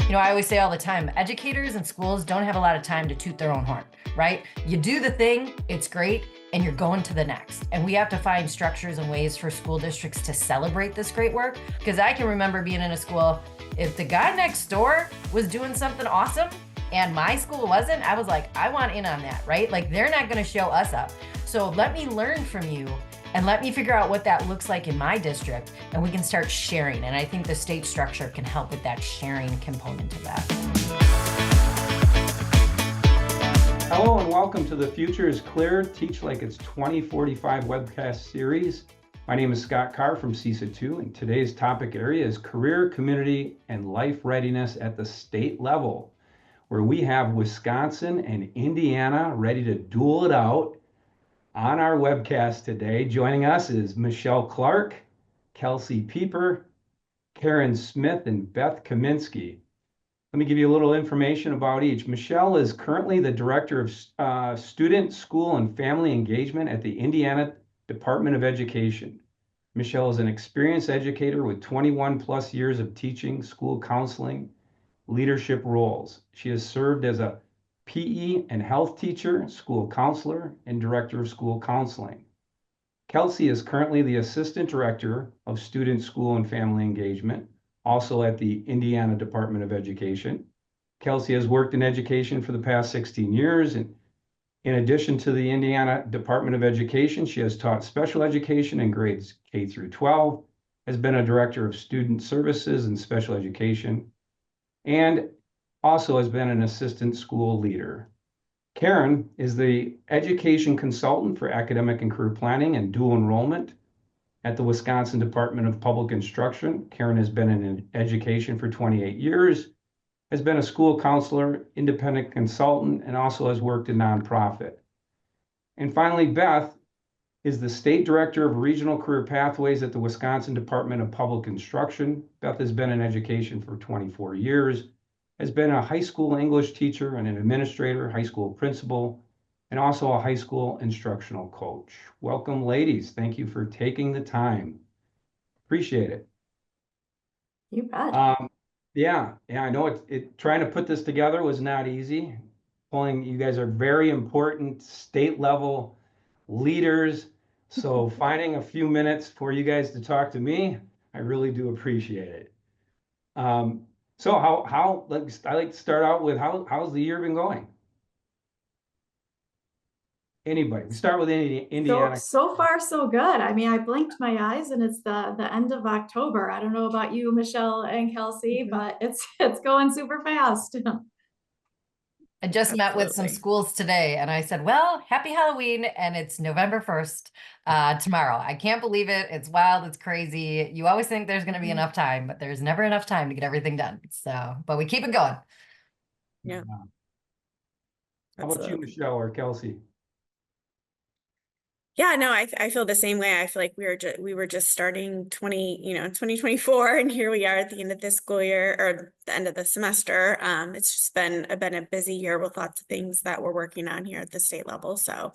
You know, I always say all the time, educators and schools don't have a lot of time to toot their own horn, right? You do the thing, it's great, and you're going to the next. And we have to find structures and ways for school districts to celebrate this great work. Because I can remember being in a school, if the guy next door was doing something awesome and my school wasn't, I was like, I want in on that, right? Like, they're not going to show us up. So let me learn from you and let me figure out what that looks like in my district, and we can start sharing. And I think the state structure can help with that sharing component of that. Hello and welcome to the Future is Clear, Teach Like It's 2045 webcast series. My name is Scott Carr from CESA 2, and today's topic area is career, community, and life readiness at the state level, where we have Wisconsin and Indiana ready to duel it out. On our webcast today, joining us is Michelle Clark, Kelsey Pieper, Karen Smith, and Beth Kaminsky. Let me give you a little information about each. Michelle is currently the Director of Student, School, and Family Engagement at the Indiana Department of Education. Michelle is an experienced educator with 21 plus years of teaching, school counseling, leadership roles. She has served as a PE and health teacher, school counselor, and director of school counseling. Kelsey is currently the Assistant Director of Student, School, and Family Engagement, also at the Indiana Department of Education. Kelsey has worked in education for the past 16 years, and in addition to the Indiana Department of Education, she has taught special education in grades K through 12, has been a Director of Student Services and Special Education, and also has been an assistant school leader. Karen is the education consultant for academic and career planning and dual enrollment at the Wisconsin Department of Public Instruction. Karen has been in education for 28 years, has been a school counselor, independent consultant, and also has worked in nonprofit. And finally, Beth is the State Director of Regional Career Pathways at the Wisconsin Department of Public Instruction. Beth has been in education for 24 years, has been a high school English teacher and an administrator, high school principal, and also a high school instructional coach. Welcome, ladies. Thank you for taking the time. Appreciate it. You bet. Yeah, I know trying to put this together was not easy. You guys are very important state level leaders. So finding a few minutes for you guys to talk to me, I really do appreciate it. So I like to start out with how's the year been going? Anybody? We start with Indiana. So far, so good. I mean, I blinked my eyes and it's the end of October. I don't know about you, Michelle and Kelsey, but it's going super fast. I just met with some schools today and I said, well, happy Halloween, and it's November 1st tomorrow. I can't believe it. It's wild. It's crazy. You always think there's going to be enough time, but there's never enough time to get everything done. So, but we keep it going. Yeah. How about you, Michelle or Kelsey? Yeah, no, I feel the same way. I feel like we were just starting 2024, and here we are at the end of this school year, or the end of the semester. It's just been a busy year with lots of things that we're working on here at the state level. So,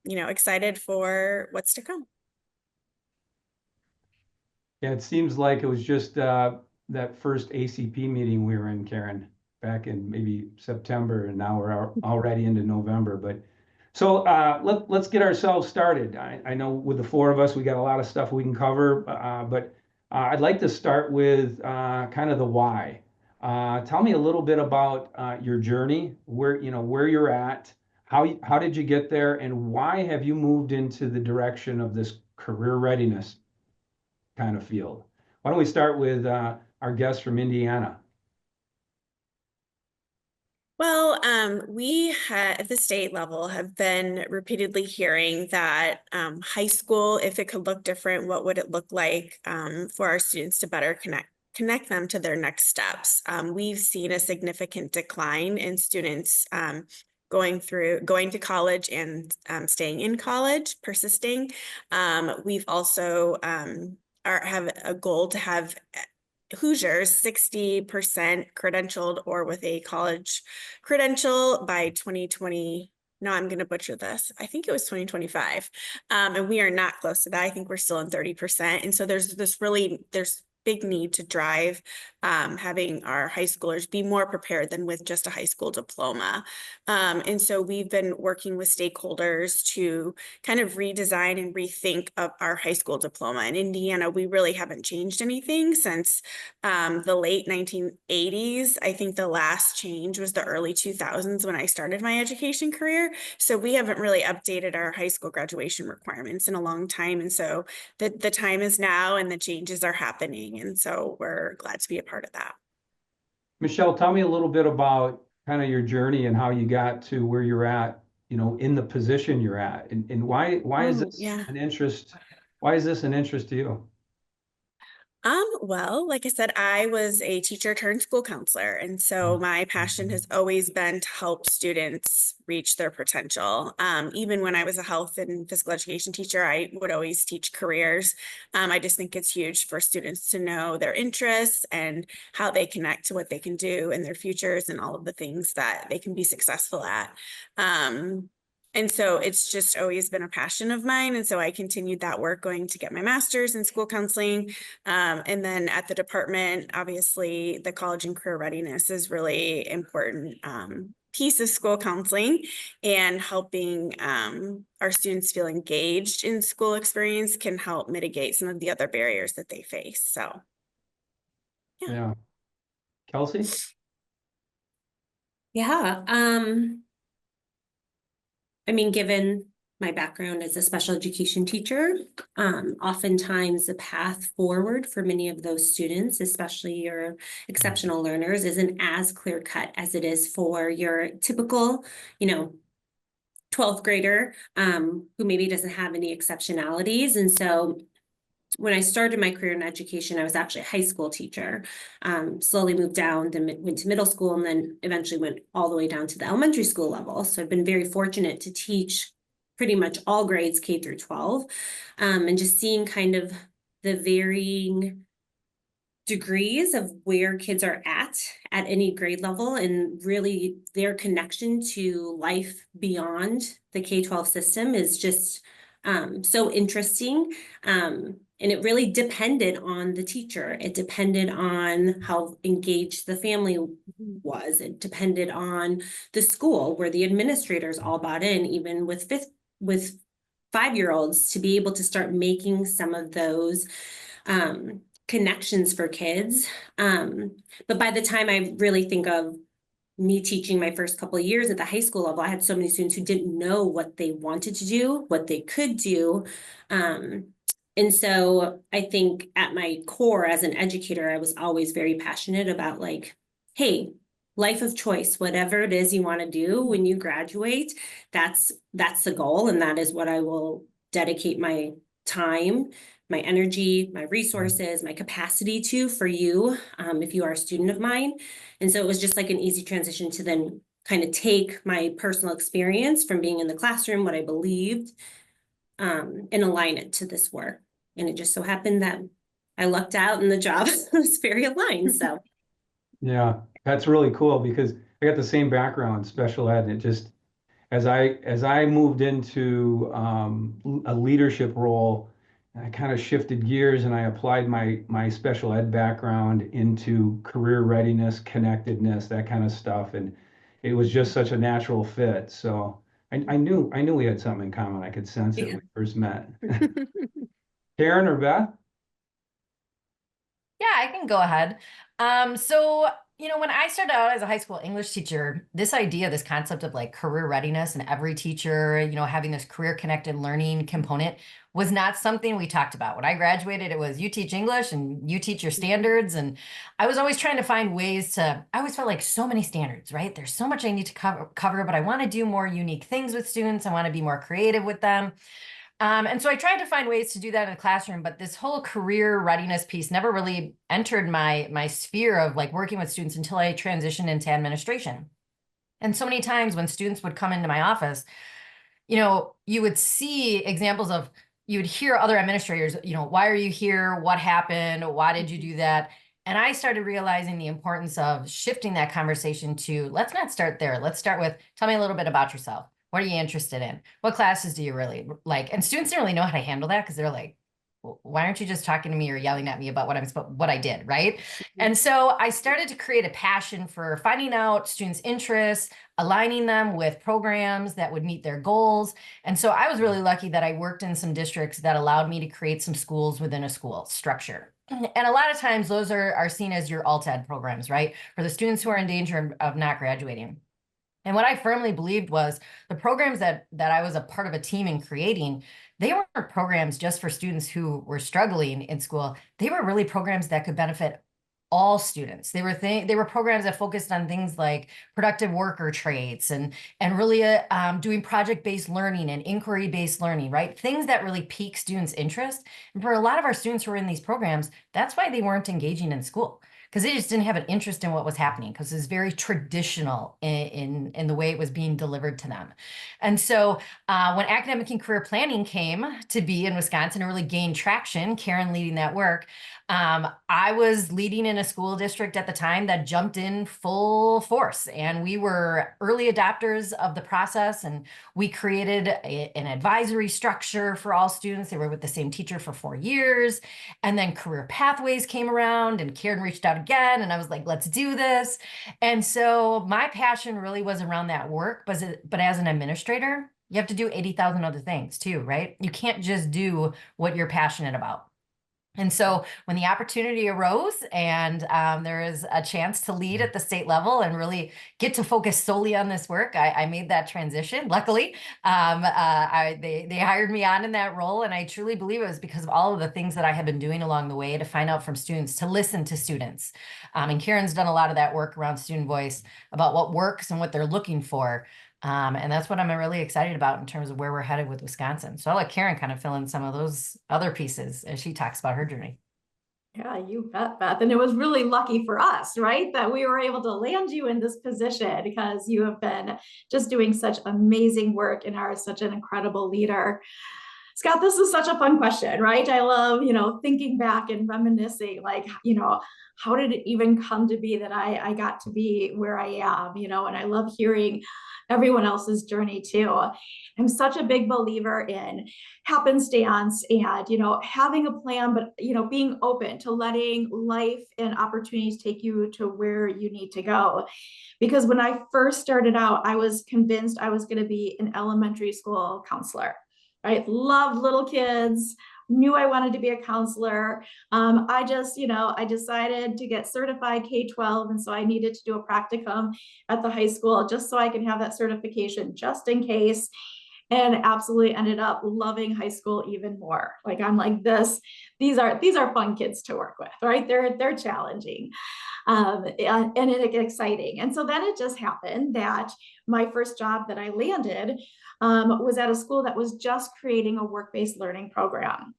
excited for what's to come. Yeah, it seems like it was just that first ACP meeting we were in, Karen, back in maybe September, and now we're already into November. But so let's get ourselves started. I know with the four of us, we got a lot of stuff we can cover, but I'd like to start with kind of the why. Tell me a little bit about your journey, where you're at, how did you get there, and why have you moved into the direction of this career readiness kind of field? Why don't we start with our guest from Indiana? Well, we at the state level have been repeatedly hearing that high school, if it could look different, what would it look like for our students to better connect them to their next steps? We've seen a significant decline in students going to college and staying in college, persisting. We've also have a goal to have Hoosiers 60% credentialed or with a college credential by 2020. No, I'm going to butcher this. I think it was 2025. And we are not close to that. I think we're still in 30%. And so there's big need to drive having our high schoolers be more prepared than with just a high school diploma. And so we've been working with stakeholders to kind of redesign and rethink of our high school diploma. In Indiana, we really haven't changed anything since the late 1980s. I think the last change was the early 2000s when I started my education career. So we haven't really updated our high school graduation requirements in a long time. And so the time is now and the changes are happening. And so we're glad to be a part of that. Michelle, tell me a little bit about kind of your journey and how you got to where you're at, in the position you're at, and why is this an interest? Why is this an interest to you? Well, like I said, I was a teacher turned school counselor. And so my passion has always been to help students reach their potential. Even when I was a health and physical education teacher, I would always teach careers. I just think it's huge for students to know their interests and how they connect to what they can do in their futures and all of the things that they can be successful at. And so it's just always been a passion of mine. And so I continued that work going to get my master's in school counseling. And then at the department, obviously the college and career readiness is really important piece of school counseling, and helping our students feel engaged in school experience can help mitigate some of the other barriers that they face. So, Yeah. Kelsey? Yeah. I mean, given my background as a special education teacher, oftentimes the path forward for many of those students, especially your exceptional learners, isn't as clear cut as it is for your typical, 12th grader who maybe doesn't have any exceptionalities. And so when I started my career in education, I was actually a high school teacher, slowly moved down, then went to middle school, and then eventually went all the way down to the elementary school level. So I've been very fortunate to teach pretty much all grades K through 12, and just seeing kind of the varying degrees of where kids are at any grade level, and really their connection to life beyond the K-12 system is just so interesting. And it really depended on the teacher. It depended on how engaged the family was. It depended on the school, where the administrators all bought in, even with 5-year-olds, to be able to start making some of those connections for kids. But by the time I really think of me teaching my first couple of years at the high school level, I had so many students who didn't know what they wanted to do, what they could do. And so I think at my core as an educator, I was always very passionate about, like, hey, life of choice, whatever it is you want to do when you graduate, that's the goal. And that is what I will dedicate my time, my energy, my resources, my capacity to for you, if you are a student of mine. And so it was just like an easy transition to then kind of take my personal experience from being in the classroom, what I believed, and align it to this work. And it just so happened that I lucked out and the job was very aligned. So Yeah, that's really cool, because I got the same background, special ed, and it just, as I moved into a leadership role, I kind of shifted gears and I applied my special ed background into career readiness, connectedness, that kind of stuff, and it was just such a natural fit. So I knew we had something in common. I could sense it when we first met. Karen or Beth? Yeah, I can go ahead. So, when I started out as a high school English teacher, this idea, this concept of like career readiness and every teacher, having this career connected learning component was not something we talked about. When I graduated, it was you teach English and you teach your standards. And I was always trying to find ways I always felt like so many standards, right? There's so much I need to cover, but I want to do more unique things with students. I want to be more creative with them. And so I tried to find ways to do that in the classroom, but this whole career readiness piece never really entered my sphere of like working with students until I transitioned into administration. And so many times when students would come into my office, you would see examples of, you would hear other administrators, why are you here? What happened? Why did you do that? And I started realizing the importance of shifting that conversation to, let's not start there. Let's start with, tell me a little bit about yourself. What are you interested in? What classes do you really like? And students don't really know how to handle that, because they're like, why aren't you just talking to me or yelling at me about what I did, right? And so I started to create a passion for finding out students' interests, aligning them with programs that would meet their goals. And so I was really lucky that I worked in some districts that allowed me to create some schools within a school structure. And a lot of times those are seen as your alt-ed programs, right? For the students who are in danger of not graduating. And what I firmly believed was the programs that I was a part of a team in creating, they weren't programs just for students who were struggling in school. They were really programs that could benefit all students. They were programs that focused on things like productive worker traits and really doing project-based learning and inquiry-based learning, right? Things that really pique students' interest. And for a lot of our students who were in these programs, that's why they weren't engaging in school, because they just didn't have an interest in what was happening, because it's very traditional in the way it was being delivered to them. And so when academic and career planning came to be in Wisconsin and really gained traction, Karen leading that work, I was leading in a school district at the time that jumped in full force, and we were early adopters of the process, and we created an advisory structure for all students. They were with the same teacher for 4 years, and then career pathways came around, and Karen reached out again, and I was like, let's do this. And so my passion really was around that work, but as an administrator, you have to do 80,000 other things too, right? You can't just do what you're passionate about. And so when the opportunity arose and there is a chance to lead at the state level and really get to focus solely on this work, I made that transition. Luckily, they hired me on in that role. And I truly believe it was because of all of the things that I had been doing along the way to find out from students, to listen to students. And Karen's done a lot of that work around student voice about what works and what they're looking for. And that's what I'm really excited about in terms of where we're headed with Wisconsin. So I'll let Karen kind of fill in some of those other pieces as she talks about her journey. Yeah, you bet, Beth. And it was really lucky for us, right, that we were able to land you in this position, because you have been just doing such amazing work and are such an incredible leader. Scott, this is such a fun question, right? I love, thinking back and reminiscing, like, how did it even come to be that I got to be where I am, and I love hearing everyone else's journey too. I'm such a big believer in happenstance and, having a plan, but, being open to letting life and opportunities take you to where you need to go. Because when I first started out, I was convinced I was going to be an elementary school counselor. I loved little kids, knew I wanted to be a counselor. I decided to get certified K-12. And so I needed to do a practicum at the high school just so I can have that certification just in case. And absolutely ended up loving high school even more. Like, I'm like these are fun kids to work with, right? They're challenging and exciting. And so then it just happened that my first job that I landed was at a school that was just creating a work-based learning program.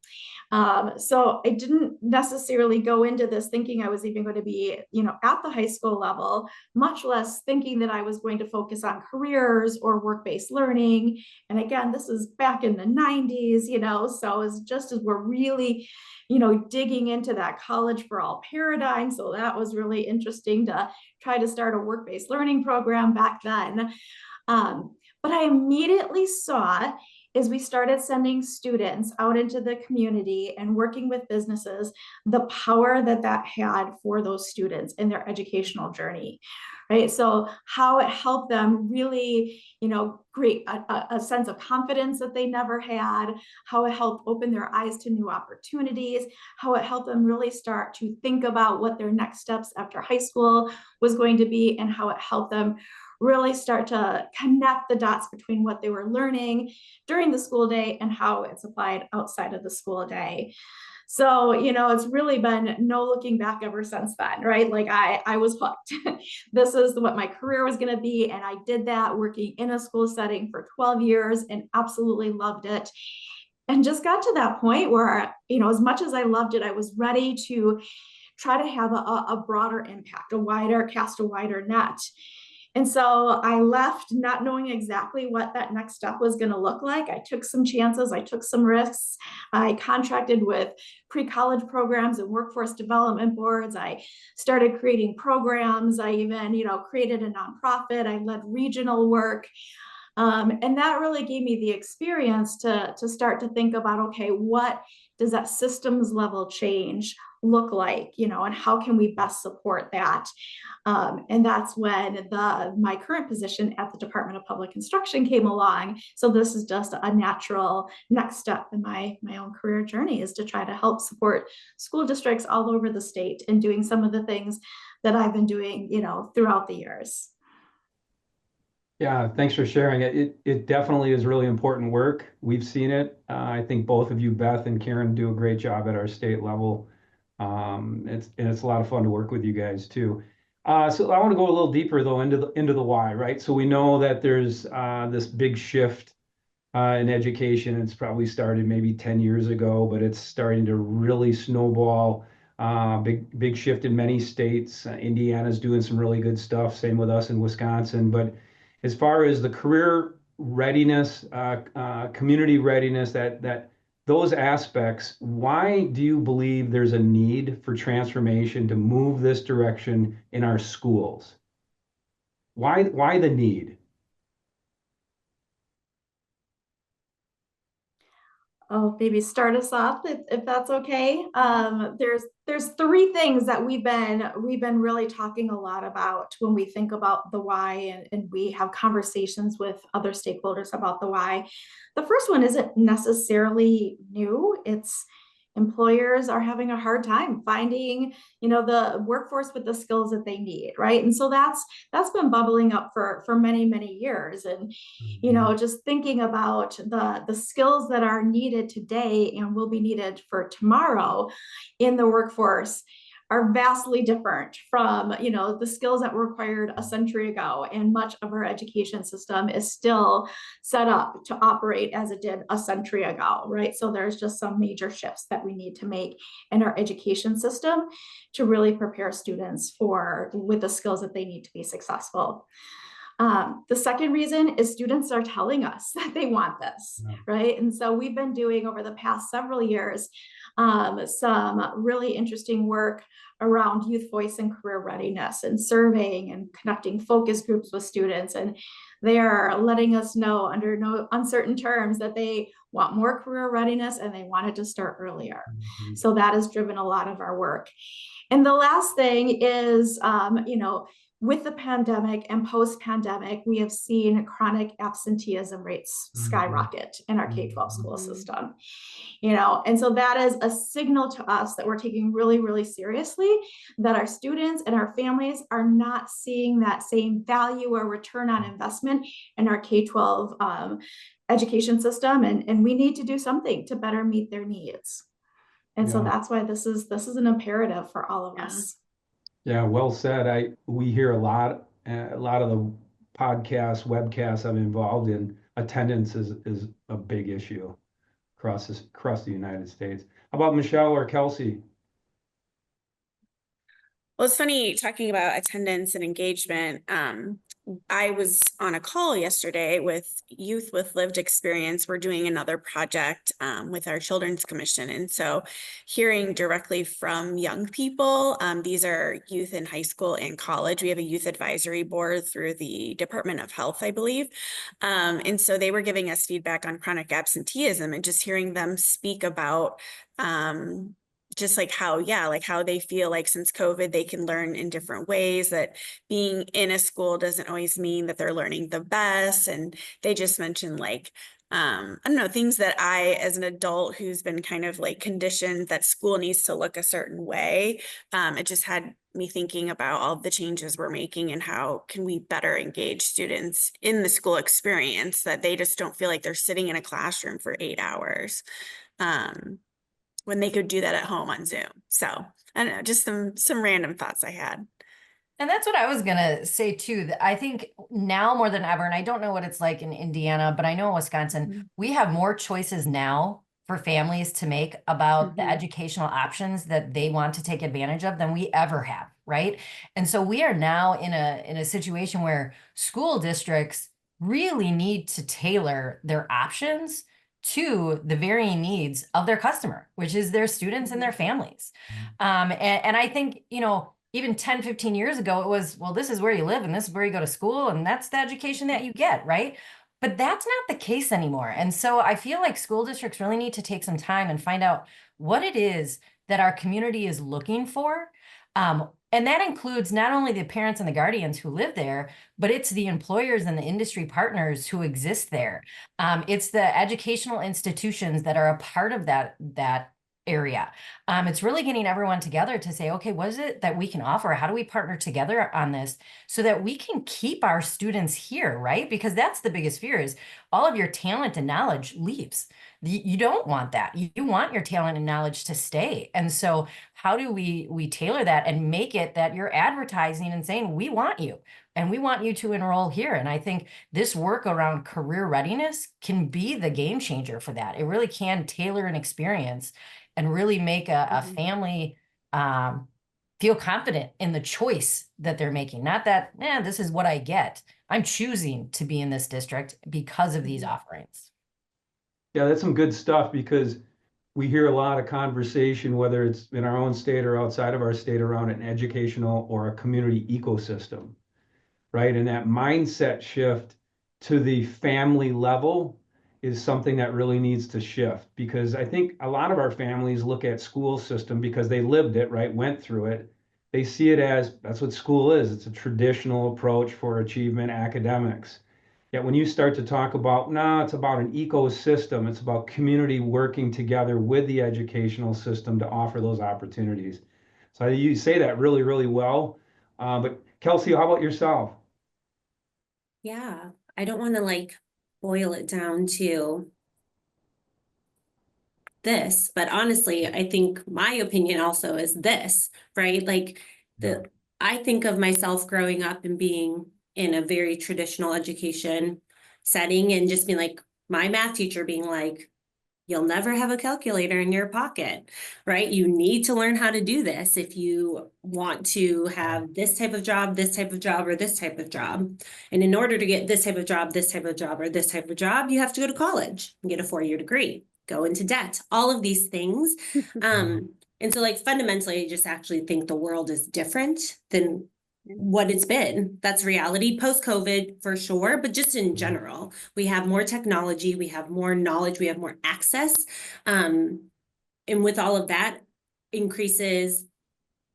So I didn't necessarily go into this thinking I was even going to be, at the high school level, much less thinking that I was going to focus on careers or work-based learning. And again, this is back in the 90s, so it's just as we're really, digging into that college for all paradigm. So that was really interesting to try to start a work-based learning program back then. But I immediately saw, as we started sending students out into the community and working with businesses, the power that had for those students in their educational journey, right? So how it helped them really, create a sense of confidence that they never had, how it helped open their eyes to new opportunities, how it helped them really start to think about what their next steps after high school was going to be, and how it helped them really start to connect the dots between what they were learning during the school day and how it's applied outside of the school day. So, it's really been no looking back ever since then, right? Like I was hooked. This is what my career was going to be. And I did that working in a school setting for 12 years and absolutely loved it. And just got to that point where, as much as I loved it, I was ready to try to have a broader impact, cast a wider net. And so I left not knowing exactly what that next step was going to look like. I took some chances. I took some risks. I contracted with pre-college programs and workforce development boards. I started creating programs. I even, created a nonprofit. I led regional work. And that really gave me the experience to start to think about, okay, what does that systems level change look like, and how can we best support that? And that's when my current position at the Department of Public Instruction came along. So this is just a natural next step in my own career journey, is to try to help support school districts all over the state and doing some of the things that I've been doing, throughout the years. Yeah, thanks for sharing it. It definitely is really important work. We've seen it. I think both of you, Beth and Karen, do a great job at our state level. It's a lot of fun to work with you guys too. So I want to go a little deeper though into the why, right? So we know that there's this big shift in education. It's probably started maybe 10 years ago, but it's starting to really snowball. Big shift in many states. Indiana's doing some really good stuff. Same with us in Wisconsin. But as far as the career readiness, community readiness, that those aspects, why do you believe there's a need for transformation to move this direction in our schools? Why the need? Oh, maybe start us off if that's okay. There's three things that we've been really talking a lot about when we think about the why, and we have conversations with other stakeholders about the why. The first one isn't necessarily new. It's employers are having a hard time finding, the workforce with the skills that they need, right? And so that's been bubbling up for many years. And just thinking about the skills that are needed today and will be needed for tomorrow in the workforce are vastly different from, the skills that were required a century ago. And much of our education system is still set up to operate as it did a century ago, right? So there's just some major shifts that we need to make in our education system to really prepare students with the skills that they need to be successul. The second reason is students are telling us that they want this, right? And so we've been doing over the past several years some really interesting work around youth voice and career readiness, and surveying and conducting focus groups with students. And they are letting us know under no uncertain terms that they want more career readiness and they want it to start earlier. So that has driven a lot of our work. And the last thing is, with the pandemic and post-pandemic, we have seen chronic absenteeism rates skyrocket in our K-12 school system. And so that is a signal to us that we're taking really seriously, that our students and our families are not seeing that same value or return on investment in our K-12 education system. And we need to do something to better meet their needs. And so that's why this is an imperative for all of us. Yeah, well said. We hear a lot of the podcasts, webcasts I'm involved in. Attendance is a big issue across the United States. How about Michelle or Kelsey? Well, it's funny talking about attendance and engagement. I was on a call yesterday with youth with lived experience. We're doing another project with our Children's Commission. And so hearing directly from young people, these are youth in high school and college. We have a youth advisory board through the Department of Health, I believe. And so they were giving us feedback on chronic absenteeism, and just hearing them speak about just like how they feel like since COVID, they can learn in different ways, that being in a school doesn't always mean that they're learning the best. And they just mentioned like, I don't know, things that I, as an adult who's been kind of like conditioned that school needs to look a certain way, it just had me thinking about all the changes we're making and how can we better engage students in the school experience, that they just don't feel like they're sitting in a classroom for 8 hours. When they could do that at home on Zoom. So I don't know, just some random thoughts I had. And that's what I was going to say too, that I think now more than ever, and I don't know what it's like in Indiana, but I know in Wisconsin, we have more choices now for families to make about the educational options that they want to take advantage of than we ever have, right? And so we are now in a situation where school districts really need to tailor their options to the varying needs of their customer, which is their students and their families. And I think, even 10, 15 years ago, it was, well, this is where you live and this is where you go to school and that's the education that you get, right? But that's not the case anymore. And so I feel like school districts really need to take some time and find out what it is that our community is looking for. And that includes not only the parents and the guardians who live there, but it's the employers and the industry partners who exist there. It's the educational institutions that are a part of that area. It's really getting everyone together to say, okay, what is it that we can offer? How do we partner together on this so that we can keep our students here, right? Because that's the biggest fear is all of your talent and knowledge leaves. You don't want that. You want your talent and knowledge to stay. And so how do we tailor that and make it that you're advertising and saying, we want you and we want you to enroll here. And I think this work around career readiness can be the game changer for that. It really can tailor an experience and really make a family feel confident in the choice that they're making. Not that, this is what I get. I'm choosing to be in this district because of these offerings. Yeah, that's some good stuff because we hear a lot of conversation, whether it's in our own state or outside of our state, around an educational or a community ecosystem, right? And that mindset shift to the family level is something that really needs to shift, because I think a lot of our families look at school system because they lived it, right? Went through it. They see it as that's what school is. It's a traditional approach for achievement academics. Yet when you start to talk about, no, it's about an ecosystem, it's about community working together with the educational system to offer those opportunities. So you say that really, really well. But Kelsey, how about yourself? Yeah, I don't want to like boil it down to this, but honestly, I think my opinion also is this, right? Like I think of myself growing up and being in a very traditional education setting and just being like, my math teacher being like, you'll never have a calculator in your pocket, right? You need to learn how to do this if you want to have this type of job, this type of job, or this type of job. And in order to get this type of job, this type of job, or this type of job, you have to go to college and get a 4-year degree, go into debt, all of these things. And so like fundamentally, I just actually think the world is different than what it's been. That's reality post-COVID for sure, but just in general, we have more technology, we have more knowledge, we have more access. And with all of that increases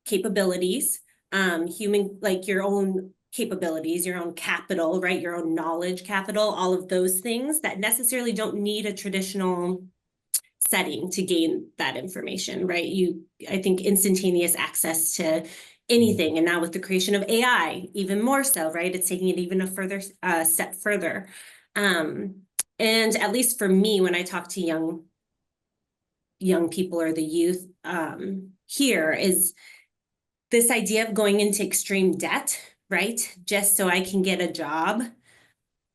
capabilities, human, like your own capabilities, your own capital, right? Your own knowledge capital, all of those things that necessarily don't need a traditional setting to gain that information, right? I think instantaneous access to anything. And now with the creation of AI, even more so, right? It's taking it even a further step further. And at least for me, when I talk to young people or the youth here is this idea of going into extreme debt, right? Just so I can get a job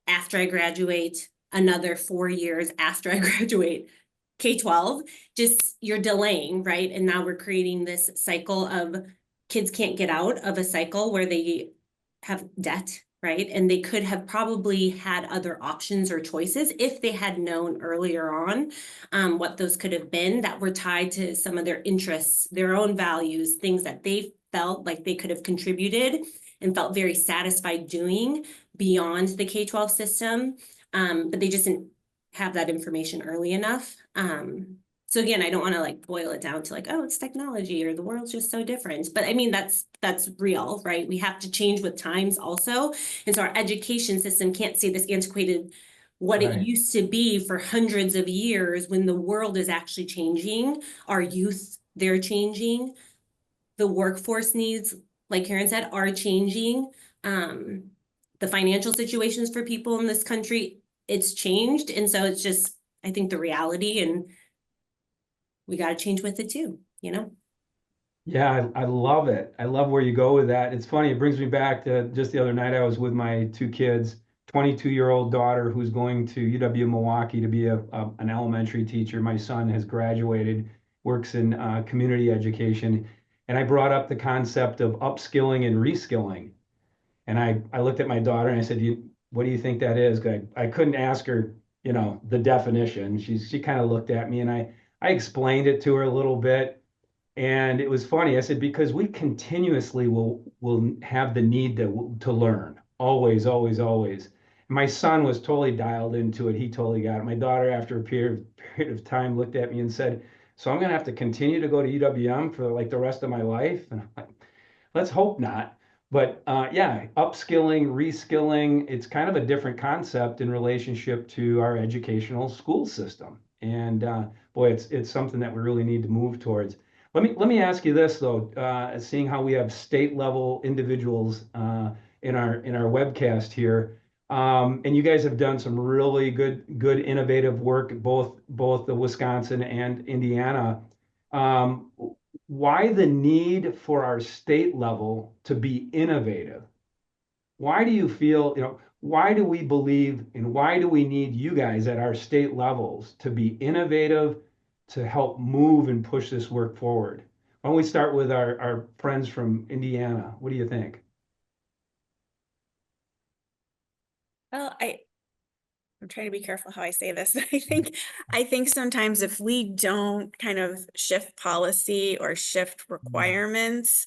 after I graduate, another 4 years after I graduate K-12, just you're delaying, right? And now we're creating this cycle of kids can't get out of a cycle where they have debt, right? And they could have probably had other options or choices if they had known earlier on what those could have been that were tied to some of their interests, their own values, things that they felt like they could have contributed and felt very satisfied doing beyond the K-12 system. But they just didn't have that information early enough. So again, I don't want to like boil it down to like, oh, it's technology or the world's just so different. But I mean, that's real, right? We have to change with times also. And so our education system can't stay this antiquated what it used to be for hundreds of years when the world is actually changing. Our youth, they're changing. The workforce needs, like Karen said, are changing. The financial situations for people in this country, it's changed. And so it's just, I think the reality, and we got to change with it too, you know? Yeah, I love it. I love where you go with that. It's funny, it brings me back to just the other night, I was with my two kids, 22-year-old daughter who's going to UW-Milwaukee to be an elementary teacher. My son has graduated, works in community education. And I brought up the concept of upskilling and reskilling. And I looked at my daughter and I said, what do you think that is? 'Cause I couldn't ask her, the definition. She kind of looked at me and I explained it to her a little bit. And it was funny. I said, because we continuously will have the need to learn, always, always, always. My son was totally dialed into it. He totally got it. My daughter, after a period of time, looked at me and said, so I'm going to have to continue to go to UWM for like the rest of my life? And I'm like, let's hope not. But yeah, upskilling, reskilling, it's kind of a different concept in relationship to our educational school system. And boy, it's something that we really need to move towards. Let me ask you this though, seeing how we have state level individuals in our webcast here, and you guys have done some really good innovative work, both the Wisconsin and Indiana. Um, why the need for our state level to be innovative? Why do you feel, why do we believe and why do we need you guys at our state levels to be innovative to help move and push this work forward? Why don't we start with our friends from Indiana? What do you think? Well, I'm trying to be careful how I say this. I think sometimes if we don't kind of shift policy or shift requirements,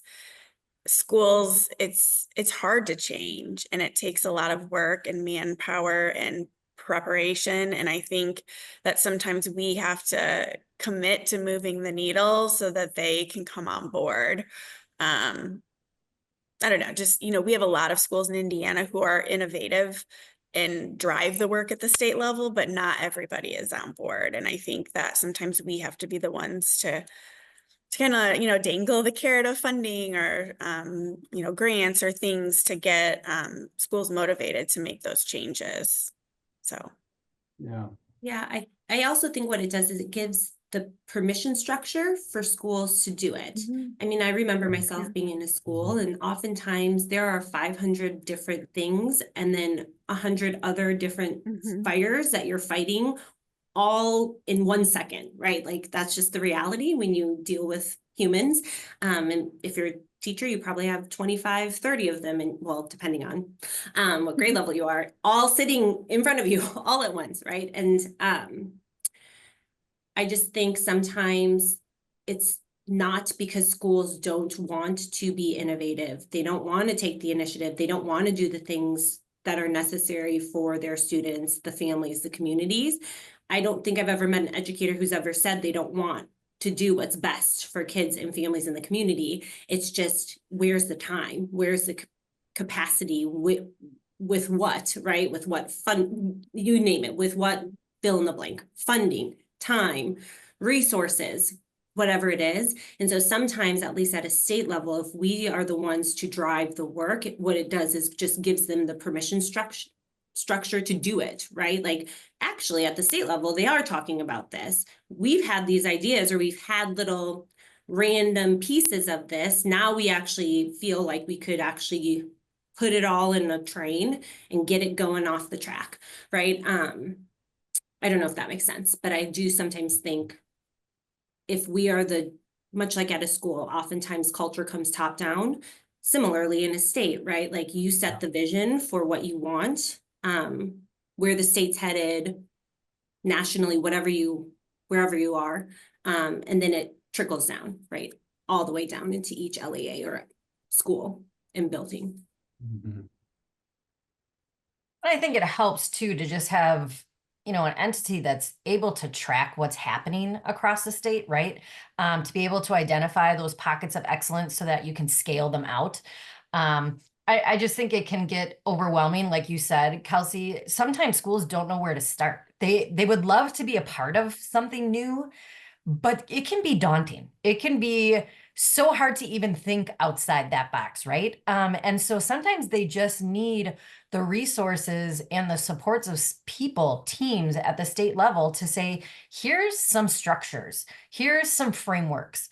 schools, it's hard to change, and it takes a lot of work and manpower and preparation. And I think that sometimes we have to commit to moving the needle so that they can come on board. I don't know, just, we have a lot of schools in Indiana who are innovative and drive the work at the state level, but not everybody is on board. And I think that sometimes we have to be the ones to kind of, dangle the carrot of funding or, grants or things to get schools motivated to make those changes. So. Yeah. Yeah, I also think what it does is it gives the permission structure for schools to do it. I mean, I remember myself being in a school, and oftentimes there are 500 different things and then 100 other different fires that you're fighting all in 1 second, right? Like that's just the reality when you deal with humans. And if you're a teacher, you probably have 25, 30 of them, and well, depending on what grade level you are, all sitting in front of you all at once, right? And I just think sometimes it's not because schools don't want to be innovative. They don't want to take the initiative. They don't want to do the things that are necessary for their students, the families, the communities. I don't think I've ever met an educator who's ever said they don't want to do what's best for kids and families in the community. It's just, where's the time? Where's the capacity? With what, right? With what fund, you name it, with what, fill in the blank, funding, time, resources, whatever it is. And so sometimes, at least at a state level, if we are the ones to drive the work, what it does is just gives them the permission structure to do it, right? Like actually at the state level, they are talking about this. We've had these ideas, or we've had little random pieces of this. Now we actually feel like we could actually put it all in a train and get it going off the track, right? I don't know if that makes sense, but I do sometimes think if we are much like at a school, oftentimes culture comes top down. Similarly in a state, right? Like you set the vision for what you want, where the state's headed nationally, wherever you are. And then it trickles down, right? All the way down into each LEA or school and building. I think it helps too to just have, an entity that's able to track what's happening across the state, right? To be able to identify those pockets of excellence so that you can scale them out. I just think it can get overwhelming, like you said, Kelsey. Sometimes schools don't know where to start. They would love to be a part of something new, but it can be daunting. It can be so hard to even think outside that box, right? And so sometimes they just need the resources and the supports of people, teams at the state level to say, here's some structures, here's some frameworks,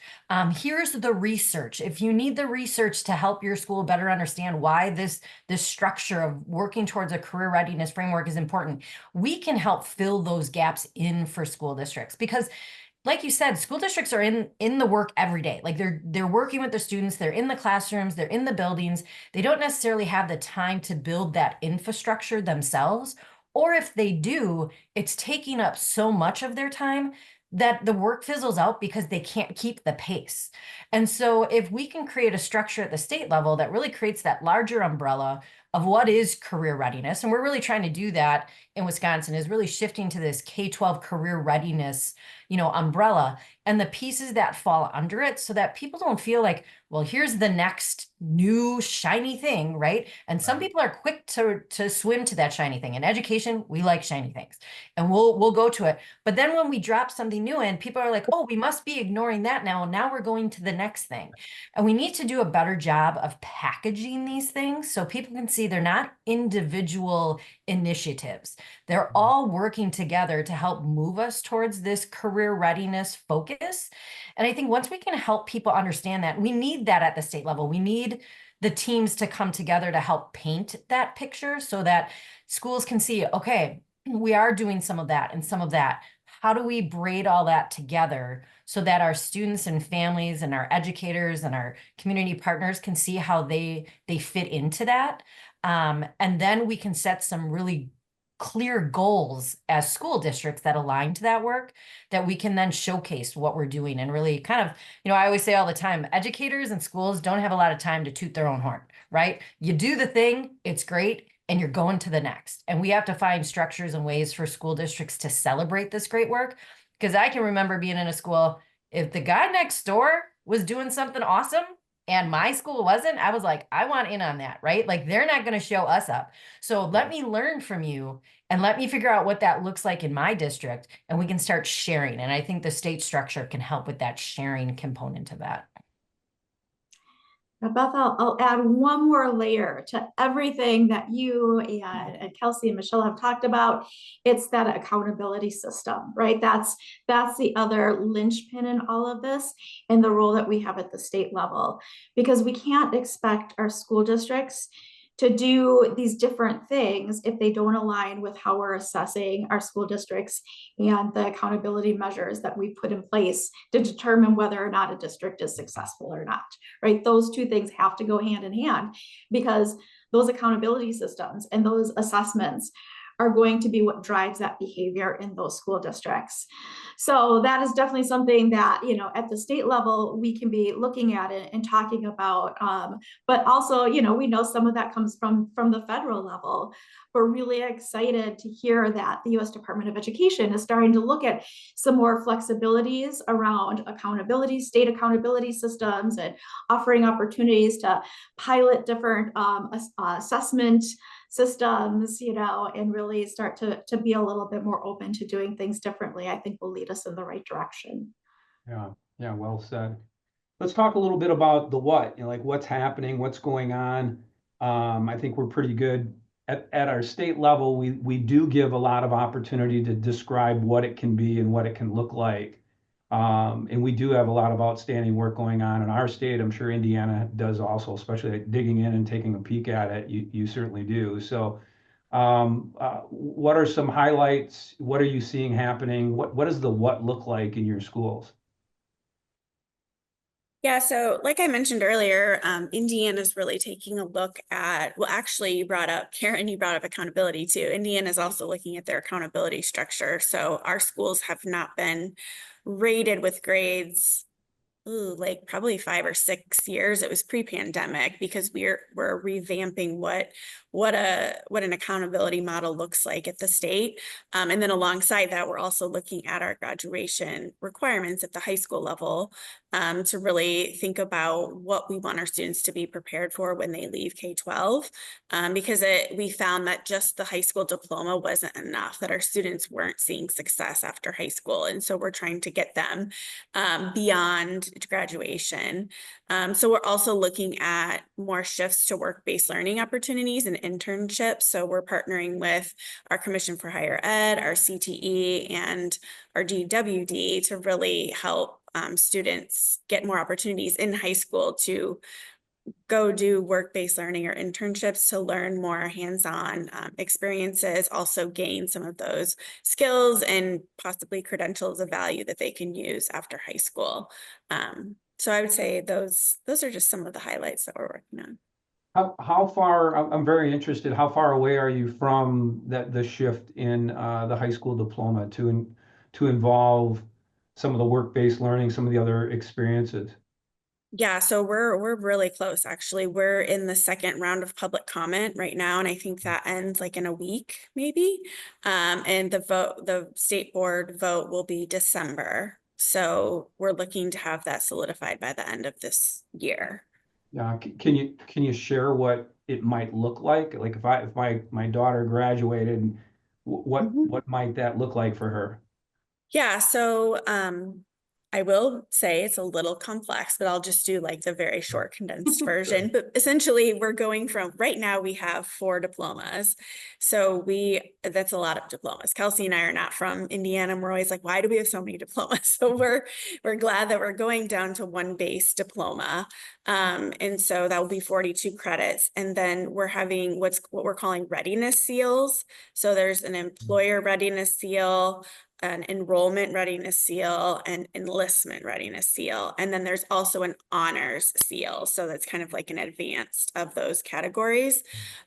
here's the research. If you need the research to help your school better understand why this structure of working towards a career readiness framework is important, we can help fill those gaps in for school districts. Because like you said, school districts are in the work every day. Like they're working with their students, they're in the classrooms, they're in the buildings. They don't necessarily have the time to build that infrastructure themselves. Or if they do, it's taking up so much of their time that the work fizzles out because they can't keep the pace. And so if we can create a structure at the state level that really creates that larger umbrella of what is career readiness, and we're really trying to do that in Wisconsin, is really shifting to this K-12 career readiness, umbrella, and the pieces that fall under it, so that people don't feel like, well, here's the next new shiny thing, right? And some people are quick to swim to that shiny thing. In education, we like shiny things, and we'll go to it. But then when we drop something new in, people are like, oh, we must be ignoring that now. Now we're going to the next thing. And we need to do a better job of packaging these things so people can see they're not individual initiatives. They're all working together to help move us towards this career readiness focus. And I think once we can help people understand that, we need that at the state level. We need the teams to come together to help paint that picture so that schools can see, okay, we are doing some of that and some of that. How do we braid all that together so that our students and families and our educators and our community partners can see how they fit into that? And then we can set some really clear goals as school districts that align to that work, that we can then showcase what we're doing and really kind of, I always say all the time, educators and schools don't have a lot of time to toot their own horn, right? You do the thing, it's great, and you're going to the next. And we have to find structures and ways for school districts to celebrate this great work. Because I can remember being in a school, if the guy next door was doing something awesome and my school wasn't, I was like, I want in on that, right? Like, they're not going to show us up. So let me learn from you and let me figure out what that looks like in my district, and we can start sharing. And I think the state structure can help with that sharing component of that. Now, Beth, I'll add one more layer to everything that you and Kelsey and Michelle have talked about. It's that accountability system, right? That's the other linchpin in all of this, and the role that we have at the state level, because we can't expect our school districts to do these different things if they don't align with how we're assessing our school districts and the accountability measures that we put in place to determine whether or not a district is successful or not, right? Those two things have to go hand in hand, because those accountability systems and those assessments are going to be what drives that behavior in those school districts. So that is definitely something that, at the state level, we can be looking at it and talking about. But also, we know some of that comes from the federal level. We're really excited to hear that the U.S. Department of Education is starting to look at some more flexibilities around accountability, state accountability systems, and offering opportunities to pilot different assessment systems, and really start to be a little bit more open to doing things differently. I think will lead us in the right direction. Yeah, well said. Let's talk a little bit about the what, like what's happening, what's going on. I think we're pretty good at our state level. We do give a lot of opportunity to describe what it can be and what it can look like. And we do have a lot of outstanding work going on in our state. I'm sure Indiana does also, especially like digging in and taking a peek at it. You certainly do. So what are some highlights? What are you seeing happening? What does the what look like in your schools? Yeah, so like I mentioned earlier, Indiana's really taking a look at, well, actually you brought up, Karen, you brought up accountability too. Indiana's also looking at their accountability structure. So our schools have not been rated with grades, like probably 5 or 6 years. It was pre-pandemic, because we're revamping what an accountability model looks like at the state. And then alongside that, we're also looking at our graduation requirements at the high school level, to really think about what we want our students to be prepared for when they leave K-12, because we found that just the high school diploma wasn't enough, that our students weren't seeing success after high school. And so we're trying to get them beyond graduation. So we're also looking at more shifts to work-based learning opportunities and internships. So we're partnering with our Commission for Higher Ed, our CTE, and our DWD to really help students get more opportunities in high school to go do work-based learning or internships to learn more hands-on experiences, also gain some of those skills and possibly credentials of value that they can use after high school. So I would say those are just some of the highlights that we're working on. How far, I'm very interested, how far away are you from the shift in the high school diploma to involve some of the work-based learning, some of the other experiences? Yeah, so we're really close actually. We're in the second round of public comment right now, and I think that ends like in a week, maybe. And the state board vote will be December. So we're looking to have that solidified by the end of this year. Yeah, can you share what it might look like? Like if my daughter graduated, what might that look like for her? Yeah, so I will say it's a little complex, but I'll just do like the very short condensed version. But essentially, we're going from right now we have 4 diplomas. So that's a lot of diplomas. Kelsey and I are not from Indiana. And we're always like, why do we have so many diplomas? So we're glad that we're going down to 1 base diploma. And so that will be 42 credits. And then we're having what we're calling readiness seals. So there's an employer readiness seal, an enrollment readiness seal, and enlistment readiness seal. And then there's also an honors seal. So that's kind of like an advanced of those categories.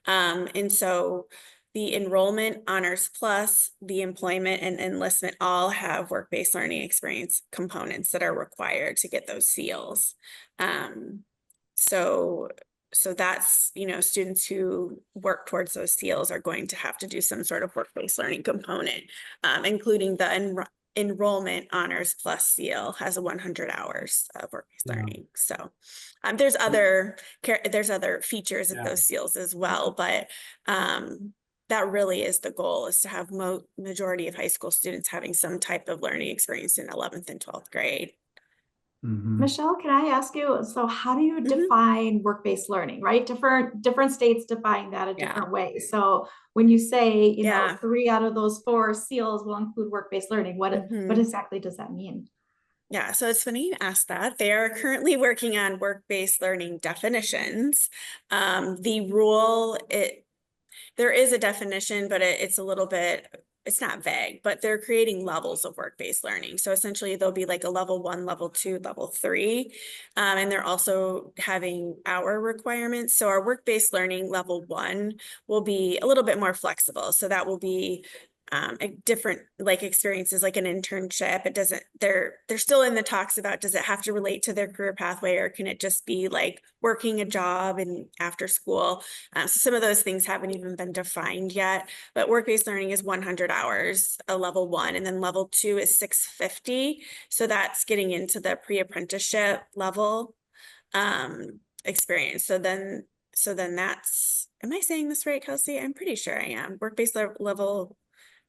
And so the enrollment, honors plus, the employment and enlistment all have work-based learning experience components that are required to get those seals. So that's, students who work towards those seals are going to have to do some sort of work-based learning component, including the enrollment honors plus seal has 100 hours of work-based learning. So there's other features of those seals as well, but that really is the goal, is to have majority of high school students having some type of learning experience in 11th and 12th grade. Michelle, can I ask you, so how do you define work-based learning, right? Different states define that a different way. So when you say, you know, 3 out of those 4 seals will include work-based learning, what exactly does that mean? Yeah, so it's funny you asked that. They are currently working on work-based learning definitions. The rule, there is a definition, but it's a little bit, it's not vague, but they're creating levels of work-based learning. So essentially there'll be like a level 1, level 2, level 3. And they're also having hour requirements. So our work-based learning level 1 will be a little bit more flexible. So that will be a different like experiences, like an internship. It doesn't, they're still in the talks about, does it have to relate to their career pathway, or can it just be like working a job and after school? So some of those things haven't even been defined yet, but work-based learning is 100 hours, a level 1, and then level 2 is 650. So that's getting into the pre-apprenticeship level experience. So then that's, am I saying this right, Kelsey? I'm pretty sure I am. Work-based level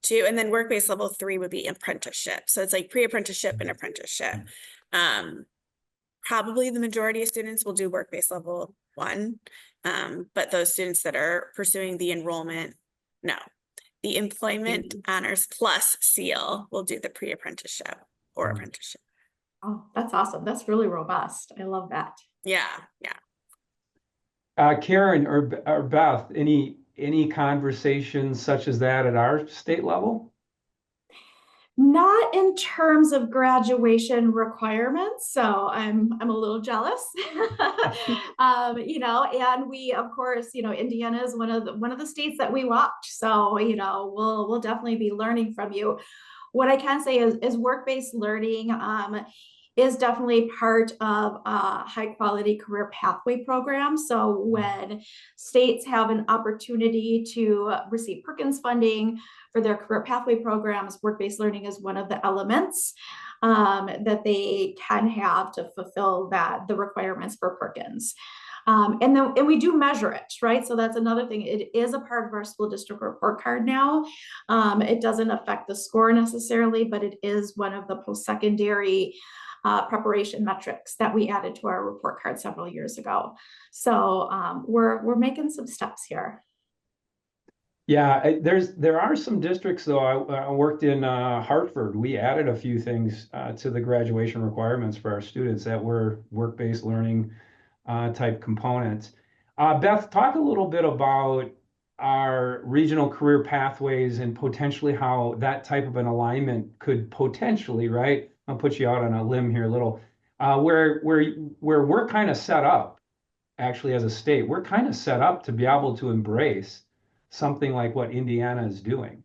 2, and then work-based level 3 would be apprenticeship. So it's like pre-apprenticeship and apprenticeship. Probably the majority of students will do work-based level 1, but those students that are pursuing the enrollment, no. The employment honors plus seal will do the pre-apprenticeship or apprenticeship. Oh, that's awesome. That's really robust. I love that. Yeah. Karen or Beth, any conversations such as that at our state level? Not in terms of graduation requirements, so I'm a little jealous. And we, of course, Indiana is one of the states that we watch, so we'll definitely be learning from you. What I can say is work-based learning is definitely part of a high quality career pathway program. So when states have an opportunity to receive Perkins funding for their career pathway programs, work-based learning is one of the elements that they can have to fulfill the requirements for Perkins. And we do measure it, right? So that's another thing. It is a part of our school district report card now. It doesn't affect the score necessarily, but it is one of the post-secondary preparation metrics that we added to our report card several years ago. So we're making some steps here. Yeah, there are some districts though. I worked in Hartford. We added a few things to the graduation requirements for our students that were work-based learning type components. Beth, talk a little bit about our regional career pathways and potentially how that type of an alignment could potentially, right? I'll put you out on a limb here a little, where we're kind of set up, actually as a state, we're kind of set up to be able to embrace something like what Indiana is doing.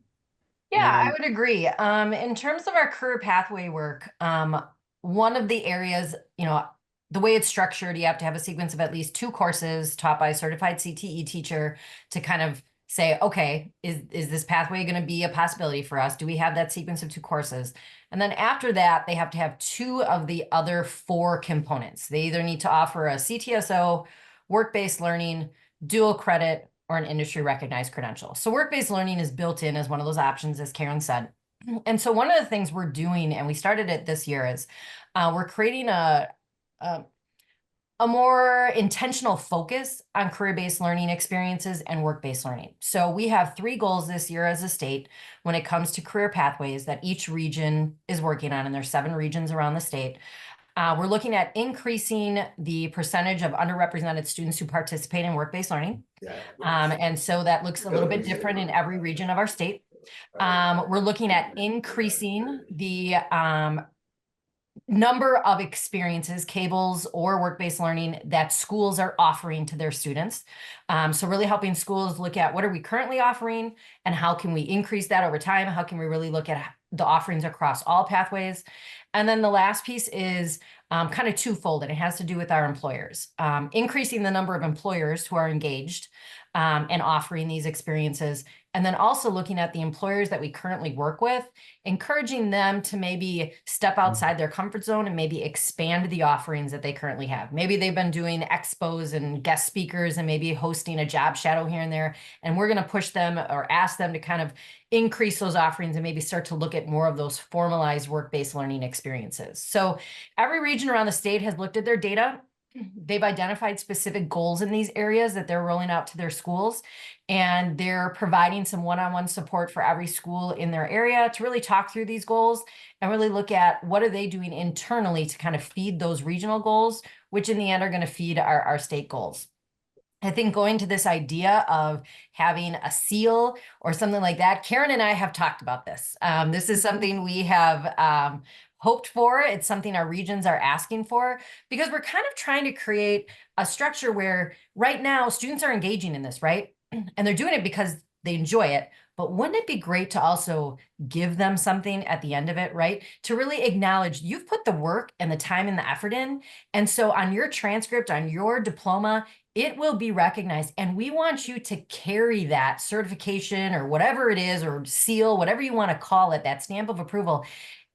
Yeah, I would agree. In terms of our career pathway work, one of the areas, the way it's structured, you have to have a sequence of at least 2 courses taught by a certified CTE teacher to kind of say, okay, is this pathway going to be a possibility for us? Do we have that sequence of 2 courses? And then after that, they have to have 2 of the other 4 components. They either need to offer a CTSO, work-based learning, dual credit, or an industry recognized credential. So work-based learning is built in as one of those options, as Karen said. And so one of the things we're doing, and we started it this year, is we're creating a more intentional focus on career-based learning experiences and work-based learning. So we have 3 goals this year as a state when it comes to career pathways that each region is working on, and there's 7 regions around the state. We're looking at increasing the percentage of underrepresented students who participate in work-based learning. And so that looks a little bit different in every region of our state. We're looking at increasing the number of experiences, cables or work-based learning that schools are offering to their students. So really helping schools look at what are we currently offering and how can we increase that over time? How can we really look at the offerings across all pathways? And then the last piece is kind of twofold, and it has to do with our employers. Increasing the number of employers who are engaged and offering these experiences. And then also looking at the employers that we currently work with, encouraging them to maybe step outside their comfort zone and maybe expand the offerings that they currently have. Maybe they've been doing expos and guest speakers and maybe hosting a job shadow here and there. And we're going to push them or ask them to kind of increase those offerings and maybe start to look at more of those formalized work-based learning experiences. So every region around the state has looked at their data. They've identified specific goals in these areas that they're rolling out to their schools, and they're providing some one-on-one support for every school in their area to really talk through these goals and really look at what are they doing internally to kind of feed those regional goals, which in the end are going to feed our state goals. I think going to this idea of having a seal or something like that, Karen and I have talked about this. This is something we have hoped for. It's something our regions are asking for because we're kind of trying to create a structure where right now students are engaging in this, right? And they're doing it because they enjoy it. But wouldn't it be great to also give them something at the end of it, right? To really acknowledge you've put the work and the time and the effort in. And so on your transcript, on your diploma, it will be recognized. And we want you to carry that certification or whatever it is, or seal, whatever you want to call it, that stamp of approval,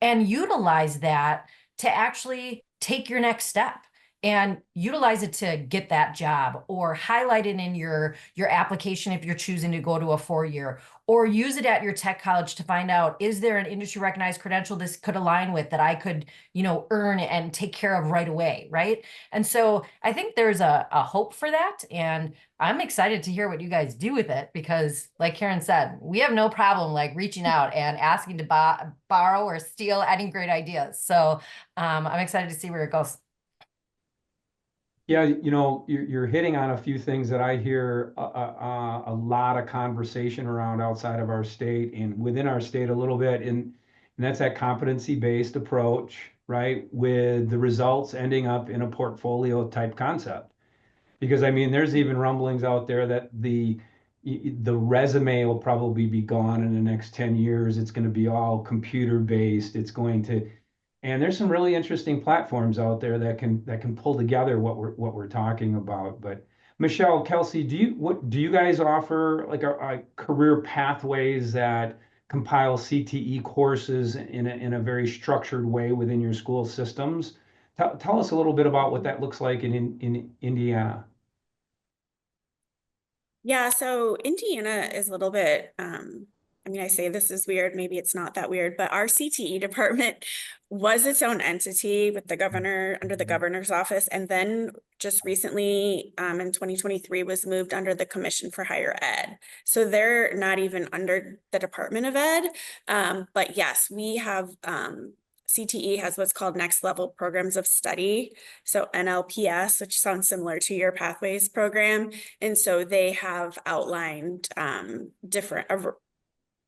and utilize that to actually take your next step and utilize it to get that job, or highlight it in your application if you're choosing to go to a 4-year, or use it at your tech college to find out, is there an industry recognized credential this could align with that I could, earn and take care of right away, right? And so I think there's a hope for that, and I'm excited to hear what you guys do with it, because like Karen said, we have no problem like reaching out and asking to borrow or steal any great ideas. So I'm excited to see where it goes. Yeah, you're hitting on a few things that I hear a lot of conversation around outside of our state and within our state a little bit, and that's that competency-based approach, right? With the results ending up in a portfolio type concept. Because I mean, there's even rumblings out there that the resume will probably be gone in the next 10 years. It's going to be all computer based. And there's some really interesting platforms out there that can pull together what we're talking about. But Michelle, Kelsey, do you guys offer like a career pathways that compile CTE courses in a very structured way within your school systems? Tell us a little bit about what that looks like in Indiana. Yeah, so Indiana is a little bit, I say this is weird, maybe it's not that weird, but our CTE department was its own entity with the governor, under the governor's office, and then just recently, in 2023, was moved under the Commission for Higher Ed. So they're not even under the Department of Ed, but yes, we have, CTE has what's called Next Level Programs of Study, so NLPS, which sounds similar to your Pathways program. And so they have outlined a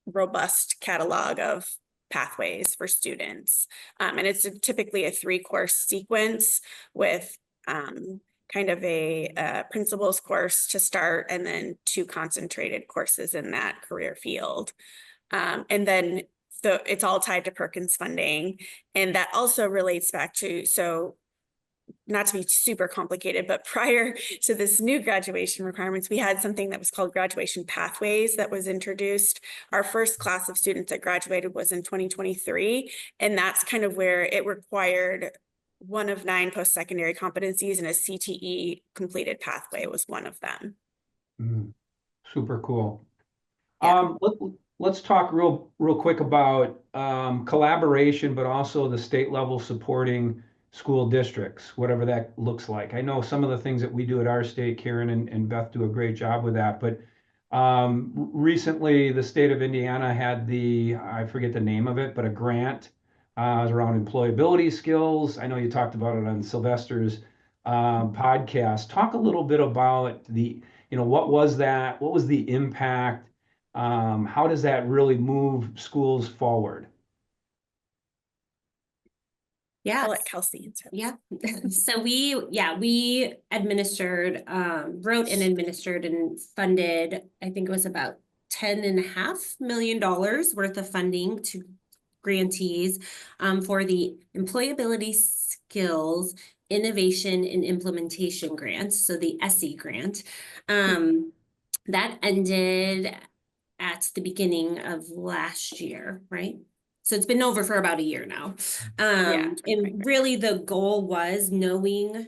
robust catalog of pathways for students. And it's typically a 3-course sequence with kind of a principles course to start, and then 2 concentrated courses in that career field. And then it's all tied to Perkins funding. And that also relates back to, so not to be super complicated, but prior to this new graduation requirements, we had something that was called graduation pathways that was introduced. Our first class of students that graduated was in 2023. And that's kind of where it required one of 9 post-secondary competencies, and a CTE completed pathway was one of them. Super cool. Yeah. Let's talk real quick about collaboration, but also the state level supporting school districts, whatever that looks like. I know some of the things that we do at our state, Karen and Beth do a great job with that, but recently the state of Indiana had I forget the name of it, but a grant around employability skills. I know you talked about it on Sylvester's podcast. Talk a little bit about what was that? What was the impact? How does that really move schools forward? I'll Yeah. let Kelsey answer. Yeah. So we administered, wrote and administered and funded, I think it was about $10.5 million worth of funding to grantees for the employability skills, innovation and implementation grants. So the SE grant, that ended at the beginning of last year, right? So it's been over for about a year now. And really the goal was knowing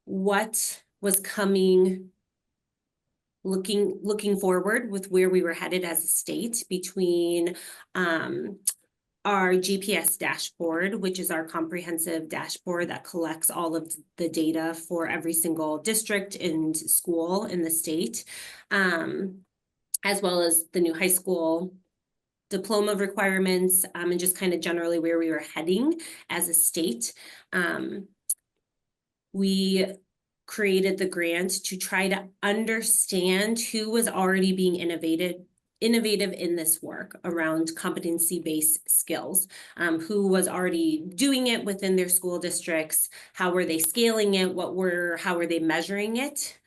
what was coming, looking forward with where we were headed as a state between our GPS dashboard, which is our comprehensive dashboard that collects all of the data for every single district and school in the state, as well as the new high school diploma requirements, and just kind of generally where we were heading as a state. We created the grant to try to understand who was already being innovative in this work around competency-based skills, who was already doing it within their school districts, how were they scaling it, how were they measuring it?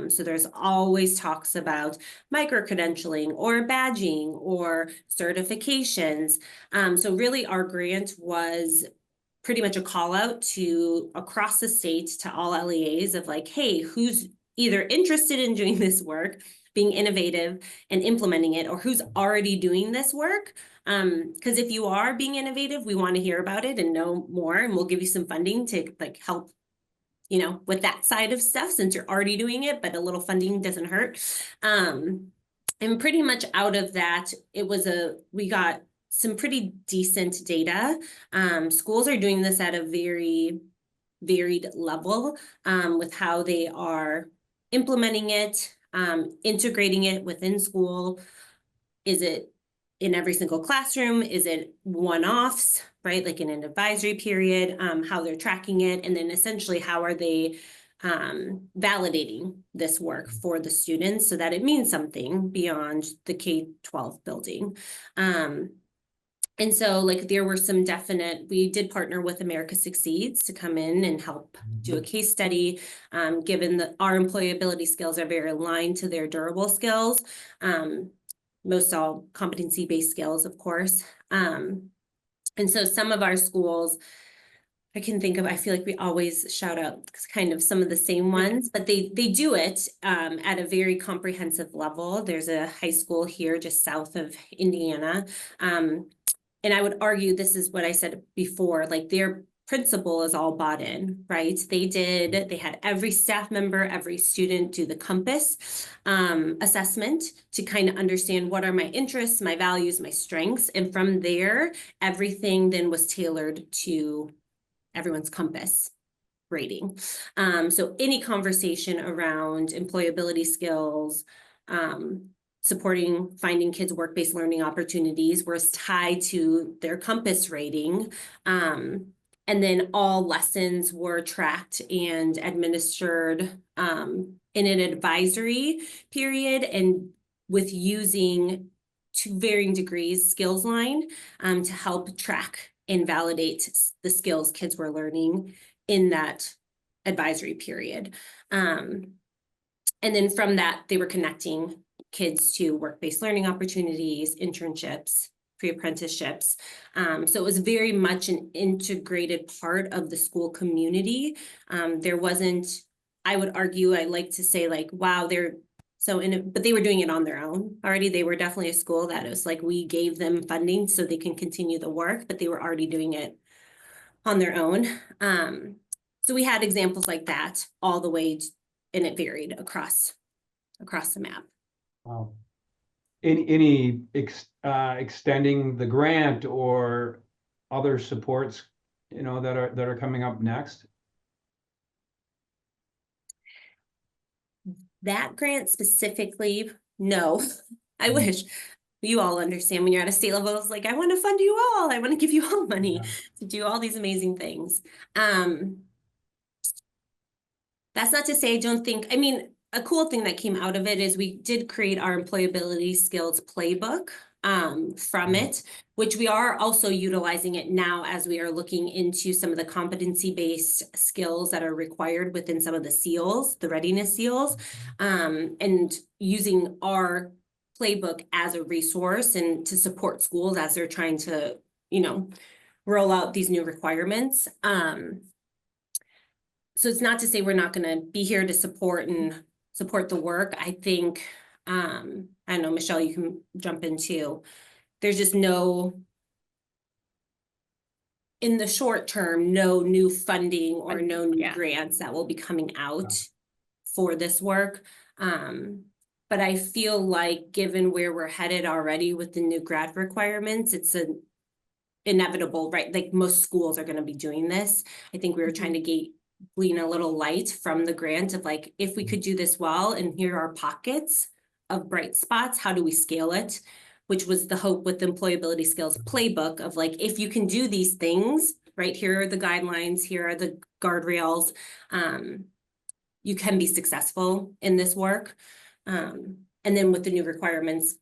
So there's always talks about micro-credentialing or badging or certifications. So really our grant was pretty much a call out to across the state to all LEAs of like, hey, who's either interested in doing this work, being innovative and implementing it, or who's already doing this work? Because if you are being innovative, we want to hear about it and know more, and we'll give you some funding to like help with that side of stuff, since you're already doing it, but a little funding doesn't hurt. And pretty much out of that, we got some pretty decent data. Schools are doing this at a very varied level with how they are implementing it, integrating it within school. Is it in every single classroom? Is it one-offs, right? Like in an advisory period, how they're tracking it, and then essentially how are they validating this work for the students so that it means something beyond the K-12 building. And so like there were some we did partner with America Succeeds to come in and help do a case study, given that our employability skills are very aligned to their durable skills. Most all competency-based skills, of course. And so some of our schools, I feel like we always shout out kind of some of the same ones, but they do it at a very comprehensive level. There's a high school here just south of Indiana. And I would argue this is what I said before, like their principal is all bought in, right? They had every staff member, every student do the compass assessment to kind of understand what are my interests, my values, my strengths. And from there, everything then was tailored to everyone's compass rating. So any conversation around employability skills, supporting finding kids work-based learning opportunities was tied to their compass rating. And then all lessons were tracked and administered in an advisory period and with using to varying degrees skills line to help track and validate the skills kids were learning in that advisory period. And then from that, they were connecting kids to work-based learning opportunities, internships, pre-apprenticeships. So it was very much an integrated part of the school community. There wasn't, I would argue, I like to say like, wow, but they were doing it on their own already. They were definitely a school that it was like, we gave them funding so they can continue the work, but they were already doing it on their own. So we had examples like that all the way, and it varied across the map. Wow. Any extending the grant or other supports, you know, that are coming up next? That grant specifically, no. I wish. You all understand when you're at a state level, it's like, I want to fund you all. I want to give you all money to do all these amazing things. That's not to say I don't think, I mean, a cool thing that came out of it is we did create our employability skills playbook from it, which we are also utilizing it now as we are looking into some of the competency-based skills that are required within some of the seals, the readiness seals, and using our playbook as a resource and to support schools as they're trying to, you know, roll out these new requirements. So it's not to say we're not going to be here to support the work. I think, I don't know, Michelle, you can jump in too. There's just no, in the short term, no new funding or no new grants that will be coming out for this work. But I feel like given where we're headed already with the new grad requirements, it's an inevitable, right? Like most schools are going to be doing this. I think we were trying to glean a little light from the grant of like, if we could do this well, and here are pockets of bright spots, how do we scale it? Which was the hope with the employability skills playbook of like, if you can do these things, right, here are the guidelines, here are the guardrails, you can be successful in this work. And then with the new requirements,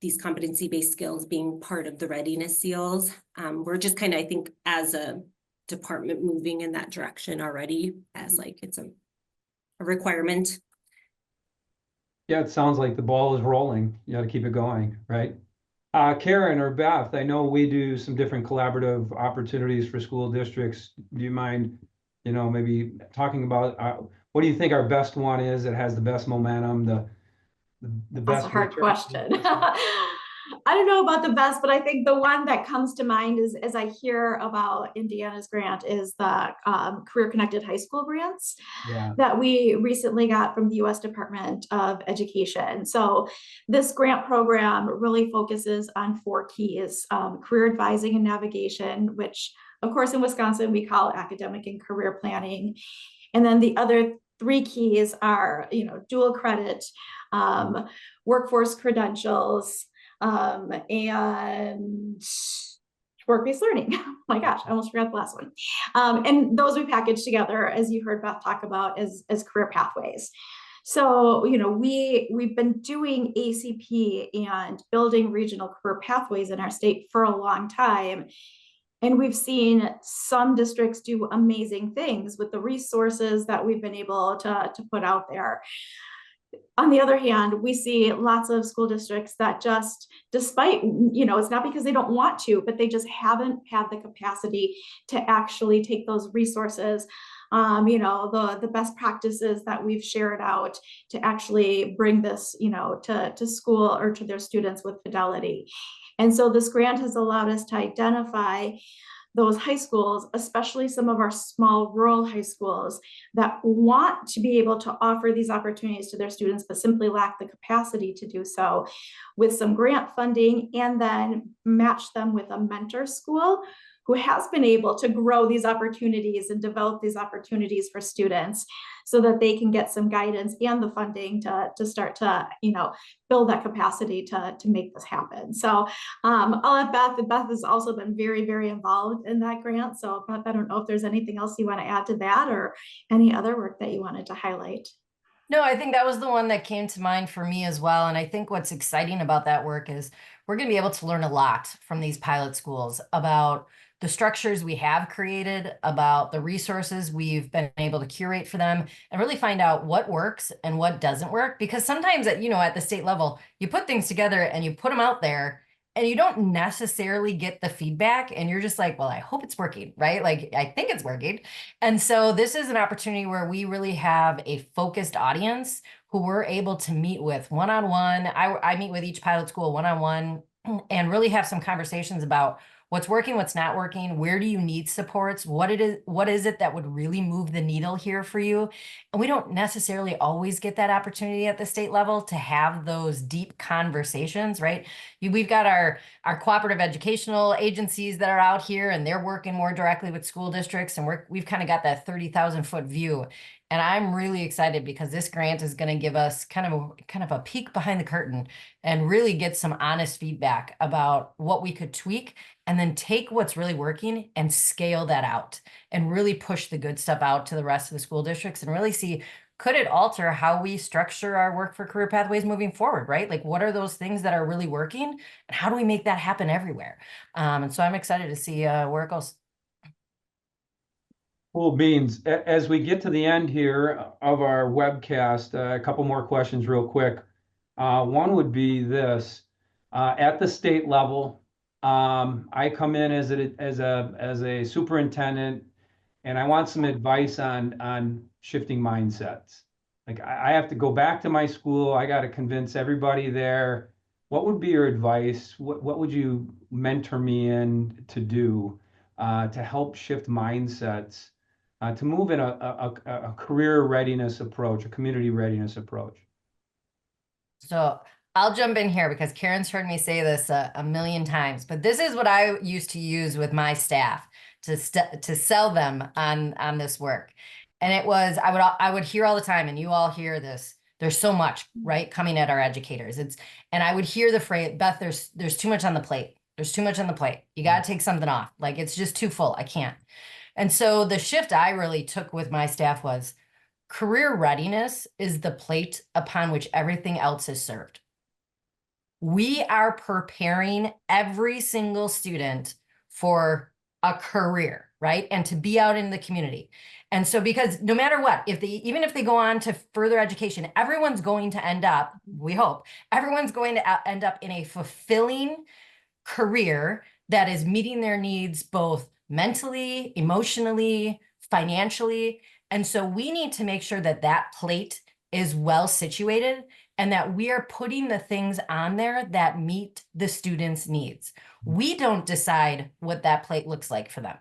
these competency-based skills being part of the readiness seals, we're just kind of, I think, as a department moving in that direction already as like it's a requirement. Yeah, it sounds like the ball is rolling. You got to keep it going, right? Karen or Beth, I know we do some different collaborative opportunities for school districts. Do you mind, you know, maybe talking about what do you think our best one is that has the best momentum, the best? That's a hard question. I don't know about the best, but I think the one that comes to mind is, as I hear about Indiana's grant, is the Career Connected High School grants that we recently got from the U.S. Department of Education. So this grant program really focuses on 4 keys: career advising and navigation, which of course in Wisconsin we call academic and career planning. And then the other 3 keys are, you know, dual credit, workforce credentials, and work-based learning. Oh my gosh, I almost forgot the last one. And those we packaged together, as you heard Beth talk about, as career pathways. So, you know, we've been doing ACP and building regional career pathways in our state for a long time. And we've seen some districts do amazing things with the resources that we've been able to put out there. On the other hand, we see lots of school districts that just, despite, you know, it's not because they don't want to, but they just haven't had the capacity to actually take those resources, you know, the best practices that we've shared out to actually bring this, you know, to school or to their students with fidelity. And so this grant has allowed us to identify those high schools, especially some of our small rural high schools that want to be able to offer these opportunities to their students, but simply lack the capacity to do so, with some grant funding, and then match them with a mentor school who has been able to grow these opportunities and develop these opportunities for students so that they can get some guidance and the funding to start to, you know, build that capacity to make this happen. So I'll let Beth has also been very, very involved in that grant. So Beth, I don't know if there's anything else you want to add to that or any other work that you wanted to highlight. No, I think that was the one that came to mind for me as well. And I think what's exciting about that work is we're going to be able to learn a lot from these pilot schools about the structures we have created, about the resources we've been able to curate for them, and really find out what works and what doesn't work. Because sometimes at, you know, at the state level, you put things together and you put them out there and you don't necessarily get the feedback, and you're just like, well, I hope it's working, right? Like, I think it's working. And so this is an opportunity where we really have a focused audience who we're able to meet with one-on-one. I meet with each pilot school one-on-one and really have some conversations about what's working, what's not working, where do you need supports, what is it that would really move the needle here for you. And we don't necessarily always get that opportunity at the state level to have those deep conversations, right? We've got our cooperative educational agencies that are out here, and they're working more directly with school districts, and we've kind of got that 30,000-foot view. And I'm really excited because this grant is going to give us kind of a peek behind the curtain and really get some honest feedback about what we could tweak, and then take what's really working and scale that out and really push the good stuff out to the rest of the school districts and really see, could it alter how we structure our work for career pathways moving forward, right? Like, what are those things that are really working, and how do we make that happen everywhere? And so I'm excited to see where it goes. Cool beans. As we get to the end here of our webcast, a couple more questions real quick. One would be this. At the state level, I come in as a superintendent, and I want some advice on shifting mindsets. Like, I have to go back to my school. I got to convince everybody there. What would be your advice? What would you mentor me in to do to help shift mindsets, to move in a career readiness approach, a community readiness approach? So I'll jump in here because Karen's heard me say this a million times, but this is what I used to use with my staff to sell them on this work. And it was, I would hear all the time, and you all hear this, there's so much, right, coming at our educators. And I would hear the phrase, Beth, there's too much on the plate. There's too much on the plate. You got to take something off. Like, it's just too full. I can't. And so the shift I really took with my staff was, career readiness is the plate upon which everything else is served. We are preparing every single student for a career, right? And to be out in the community. And so, because no matter what, even if they go on to further education, everyone's going to end up, we hope, everyone's going to end up in a fulfilling career that is meeting their needs both mentally, emotionally, financially. And so we need to make sure that that plate is well situated and that we are putting the things on there that meet the students' needs. We don't decide what that plate looks like for them.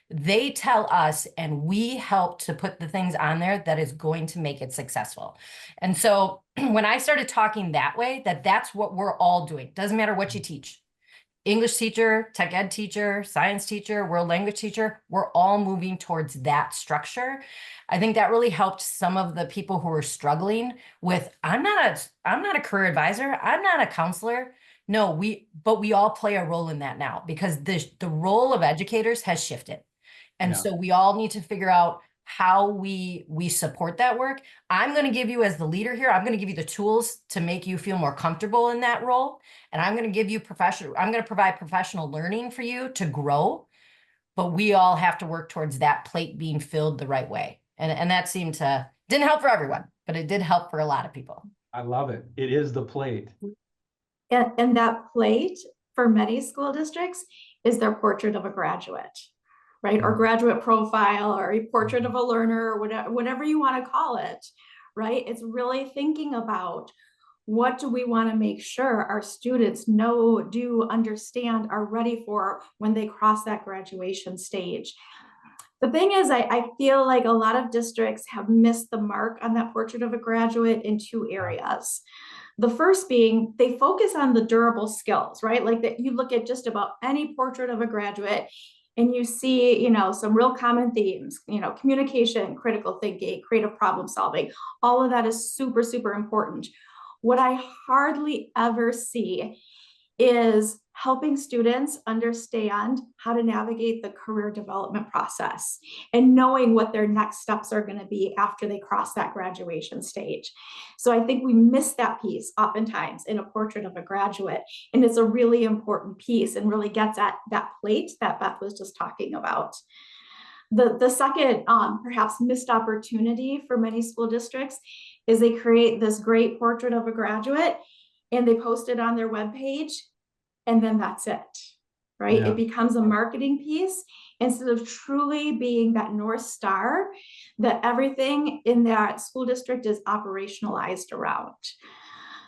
They tell us, and we help to put the things on there that is going to make it successful. And so when I started talking that way, that's what we're all doing. Doesn't matter what you teach. English teacher, tech ed teacher, science teacher, world language teacher, we're all moving towards that structure. I think that really helped some of the people who are struggling with, I'm not a career advisor, I'm not a counselor. No, but we all play a role in that now, because the role of educators has shifted. And so we all need to figure out how we support that work. I'm going to give you, as the leader here, I'm going to give you the tools to make you feel more comfortable in that role. And I'm going to give you I'm going to provide professional learning for you to grow, but we all have to work towards that plate being filled the right way. And that didn't help for everyone, but it did help for a lot of people. I love it. It is the plate. And that plate for many school districts is their portrait of a graduate, right? Or graduate profile, or a portrait of a learner, or whatever you want to call it, right? It's really thinking about, what do we want to make sure our students know, do, understand, are ready for when they cross that graduation stage. The thing is, I feel like a lot of districts have missed the mark on that portrait of a graduate in two areas. The first being, they focus on the durable skills, right? Like that, you look at just about any portrait of a graduate and you see, some real common themes, communication, critical thinking, creative problem solving. All of that is super, super important. What I hardly ever see is helping students understand how to navigate the career development process and knowing what their next steps are going to be after they cross that graduation stage. So I think we miss that piece oftentimes in a portrait of a graduate, and it's a really important piece and really gets at that plate that Beth was just talking about. The second, perhaps missed opportunity for many school districts is they create this great portrait of a graduate and they post it on their webpage, and then that's it, right? Yeah. It becomes a marketing piece instead of truly being that North Star that everything in that school district is operationalized around.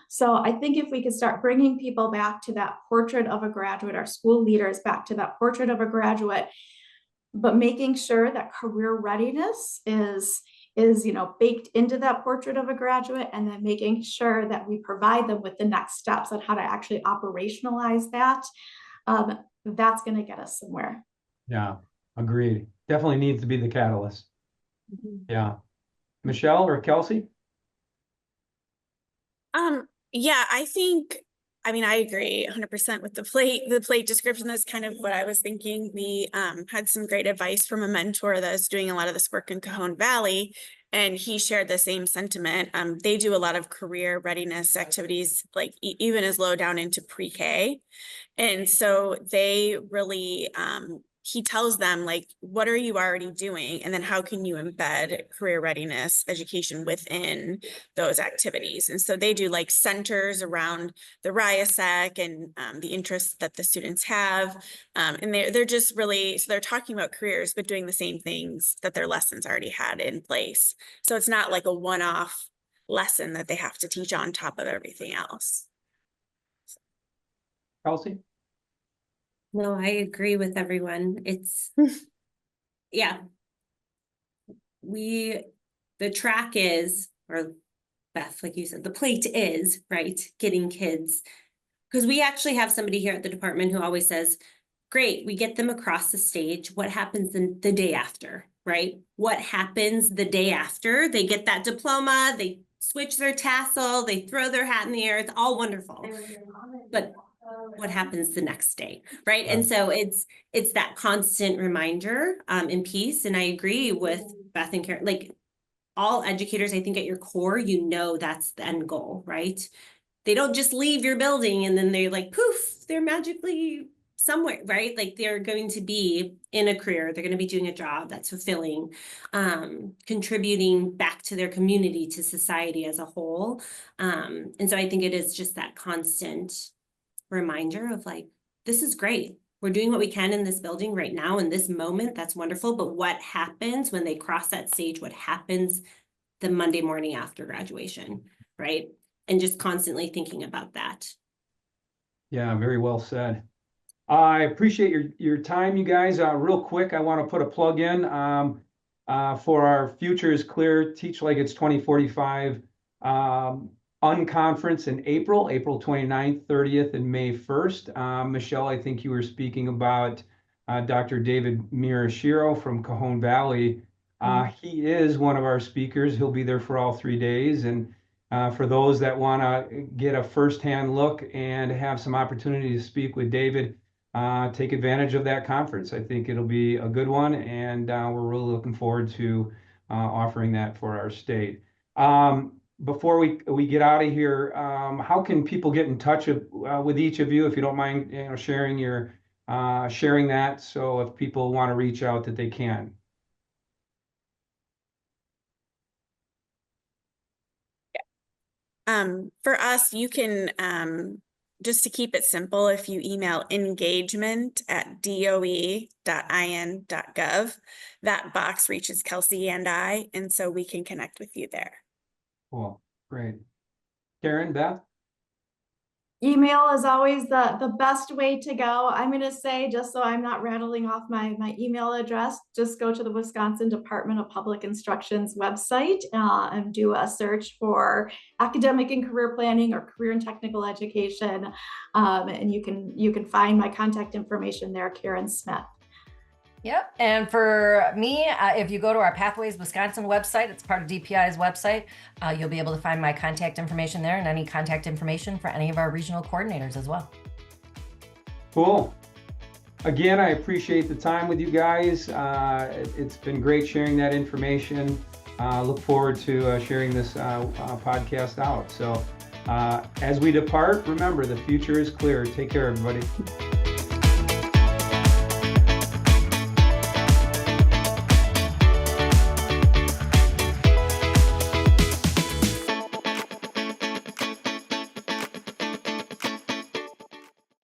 So I think if we could start bringing people back to that portrait of a graduate, our school leaders back to that portrait of a graduate, but making sure that career readiness is baked into that portrait of a graduate, and then making sure that we provide them with the next steps on how to actually operationalize that. That's going to get us somewhere. Yeah, agreed. Definitely needs to be the catalyst. Yeah. Michelle or Kelsey? Yeah, I agree 100% with the plate description. That's kind of what I was thinking. We had some great advice from a mentor that is doing a lot of this work in Cajon Valley, and he shared the same sentiment. They do a lot of career readiness activities, like even as low down into pre-K. And so they really, he tells them, like, what are you already doing? And then how can you embed career readiness education within those activities? And so they do like centers around the RIASEC and the interests that the students have. And they're just really, so they're talking about careers, but doing the same things that their lessons already had in place. So it's not like a one-off lesson that they have to teach on top of everything else. Kelsey? No, I agree with everyone. It's, yeah. The track is, or Beth, like you said, the plate is, right, getting kids. Because we actually have somebody here at the department who always says, great, we get them across the stage. What happens the day after, right? What happens the day after? They get that diploma, they switch their tassel, they throw their hat in the air. It's all wonderful. But what happens the next day, right? And so it's that constant reminder in peace. And I agree with Beth and Karen, like all educators, I think at your core, that's the end goal, right? They don't just leave your building and then they're like, poof, they're magically somewhere, right? Like they're going to be in a career, they're going to be doing a job that's fulfilling, contributing back to their community, to society as a whole. And so I think it is just that constant reminder of like, this is great. We're doing what we can in this building right now in this moment. That's wonderful. But what happens when they cross that stage? What happens the Monday morning after graduation, right? And just constantly thinking about that. Yeah, very well said. I appreciate your time, you guys. Real quick, I want to put a plug in for our Future is Clear, Teach Like It's 2045 unconference in April 29th, 30th, and May 1st. Michelle, I think you were speaking about Dr. David Mirashiro from Cajon Valley. He is one of our speakers. He'll be there for all 3 days. And for those that want to get a firsthand look and have some opportunity to speak with David, take advantage of that conference. I think it'll be a good one, and we're really looking forward to offering that for our state. Before we get out of here, how can people get in touch with each of you, if you don't mind, sharing sharing that, so if people want to reach out, that they can. For us, you can, just to keep it simple, if you email engagement@doe.in.gov, that box reaches Kelsey and I, and so we can connect with you there. Cool, great. Karen, Beth? Email is always the best way to go. I'm going to say, just so I'm not rattling off my email address, just go to the Wisconsin Department of Public Instruction's website and do a search for academic and career planning or career and technical education. And you can find my contact information there, Karen Smith. Yep. And for me, if you go to our Pathways Wisconsin website, it's part of DPI's website, you'll be able to find my contact information there and any contact information for any of our regional coordinators as well. Cool. Again, I appreciate the time with you guys. It's been great sharing that information. Look forward to sharing this podcast out. So as we depart, remember, the future is clear. Take care, everybody.